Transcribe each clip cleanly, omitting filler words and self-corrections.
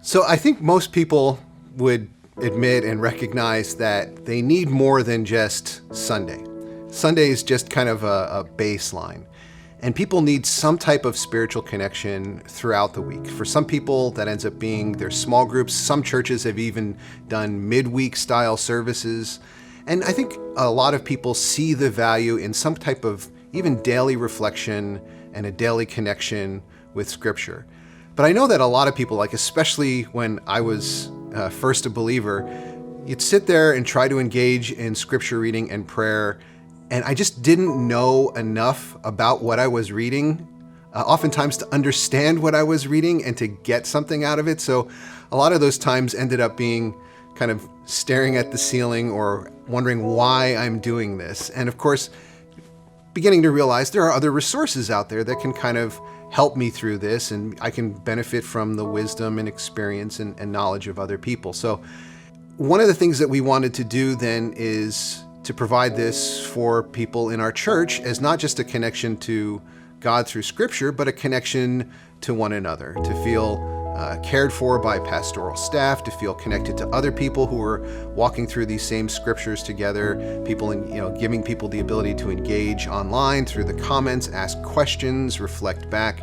So I think most people would admit and recognize that they need more than just Sunday. Sunday is just kind of a baseline. And people need some type of spiritual connection throughout the week. For some people, that ends up being their small groups. Some churches have even done midweek style services. And I think a lot of people see the value in some type of even daily reflection and a daily connection with Scripture. But I know that a lot of people, like especially when I was first a believer, you'd sit there and try to engage in Scripture reading and prayer, and I just didn't know enough about what I was reading, oftentimes to understand what I was reading and to get something out of it. So a lot of those times ended up being kind of staring at the ceiling or wondering why I'm doing this. And of course, beginning to realize there are other resources out there that can kind of help me through this, and I can benefit from the wisdom and experience and knowledge of other people. So one of the things that we wanted to do then is to provide this for people in our church as not just a connection to God through Scripture, but a connection to one another, to feel cared for by pastoral staff, to feel connected to other people who are walking through these same scriptures together, people giving people the ability to engage online through the comments, ask questions, reflect back.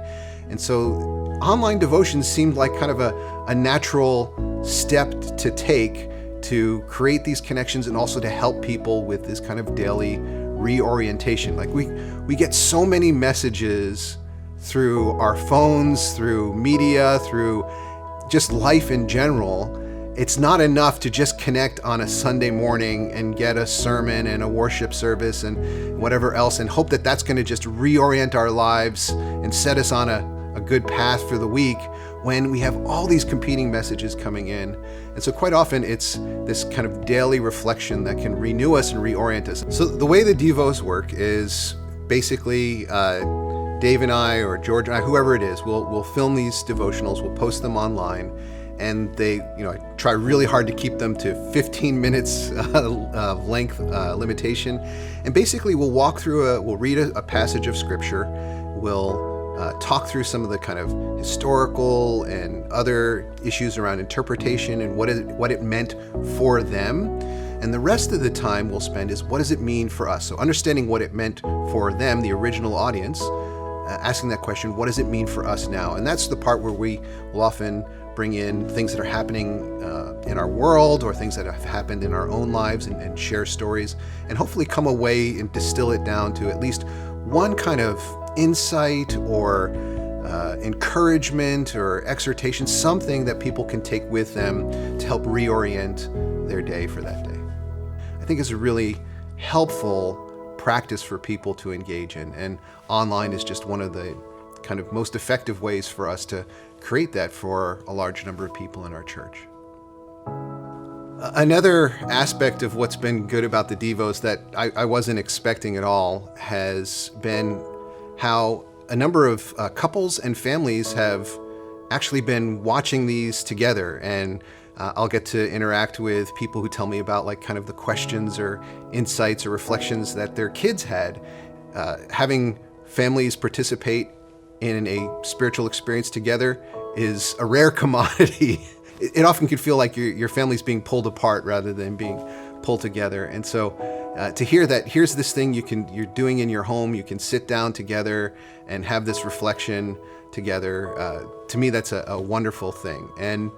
And so online devotions seemed like kind of a natural step to take to create these connections and also to help people with this kind of daily reorientation. Like we get so many messages through our phones, through media, through just life in general. It's not enough to just connect on a Sunday morning and get a sermon and a worship service and whatever else and hope that that's going to just reorient our lives and set us on a good path for the week, when we have all these competing messages coming in. And so quite often it's this kind of daily reflection that can renew us and reorient us. So the way the Devos work is basically Dave and I, or George and I, whoever it is, we'll film these devotionals, we'll post them online, and I try really hard to keep them to 15 minutes length limitation. And basically we'll read a passage of Scripture, we'll talk through some of the kind of historical and other issues around interpretation and what it meant for them. And the rest of the time we'll spend is, what does it mean for us? So understanding what it meant for them, the original audience, asking that question, what does it mean for us now? And that's the part where we will often bring in things that are happening in our world or things that have happened in our own lives and share stories and hopefully come away and distill it down to at least one kind of insight or encouragement or exhortation, something that people can take with them to help reorient their day for that day. I think it's a really helpful practice for people to engage in, and online is just one of the kind of most effective ways for us to create that for a large number of people in our church. Another aspect of what's been good about the Devos that I wasn't expecting at all has been how a number of couples and families have actually been watching these together, and I'll get to interact with people who tell me about like kind of the questions or insights or reflections that their kids had. Having families participate in a spiritual experience together is a rare commodity. It often can feel like your family's being pulled apart rather than being pulled together. And so to hear that here's this thing you're doing in your home, you can sit down together and have this reflection together, to me that's a wonderful thing. And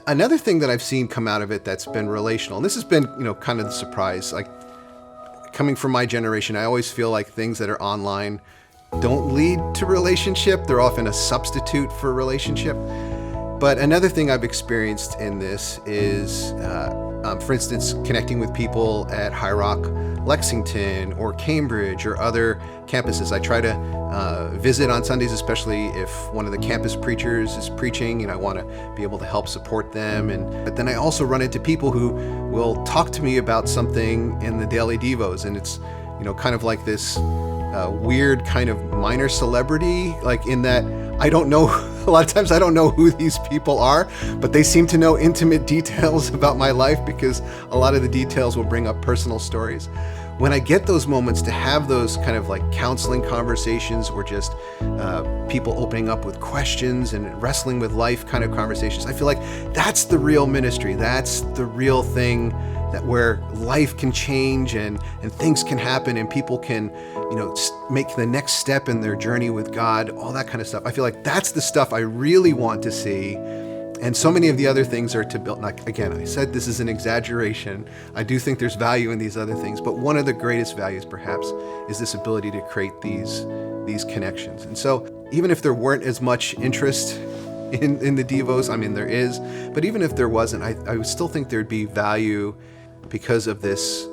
another thing that I've seen come out of it that's been relational, and this has been kind of the surprise, like coming from my generation, I always feel like things that are online don't lead to relationship. They're often a substitute for relationship. But another thing I've experienced in this is, for instance, connecting with people at Highrock, Lexington, or Cambridge, or other campuses. I try to visit on Sundays, especially if one of the campus preachers is preaching, and I want to be able to help support them. But then I also run into people who will talk to me about something in the Daily Devos, and it's kind of like this weird kind of minor celebrity, like in that I don't know, a lot of times I don't know who these people are, but they seem to know intimate details about my life because a lot of the details will bring up personal stories. when I get those moments to have those kind of like counseling conversations, or just people opening up with questions and wrestling with life kind of conversations, I feel like that's the real ministry. That's the real thing, that where life can change and things can happen and people can, make the next step in their journey with God, all that kind of stuff. I feel like that's the stuff I really want to see. And so many of the other things are to build. Like, again, I said this is an exaggeration. I do think there's value in these other things, but one of the greatest values perhaps is this ability to create these connections. And so even if there weren't as much interest in the Devos, I mean, there is, but even if there wasn't, I would still think there'd be value because of this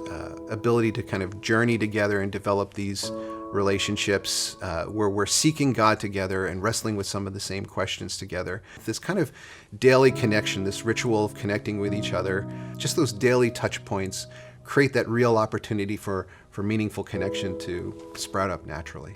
ability to kind of journey together and develop these relationships where we're seeking God together and wrestling with some of the same questions together. This kind of daily connection, this ritual of connecting with each other, just those daily touch points create that real opportunity for meaningful connection to sprout up naturally.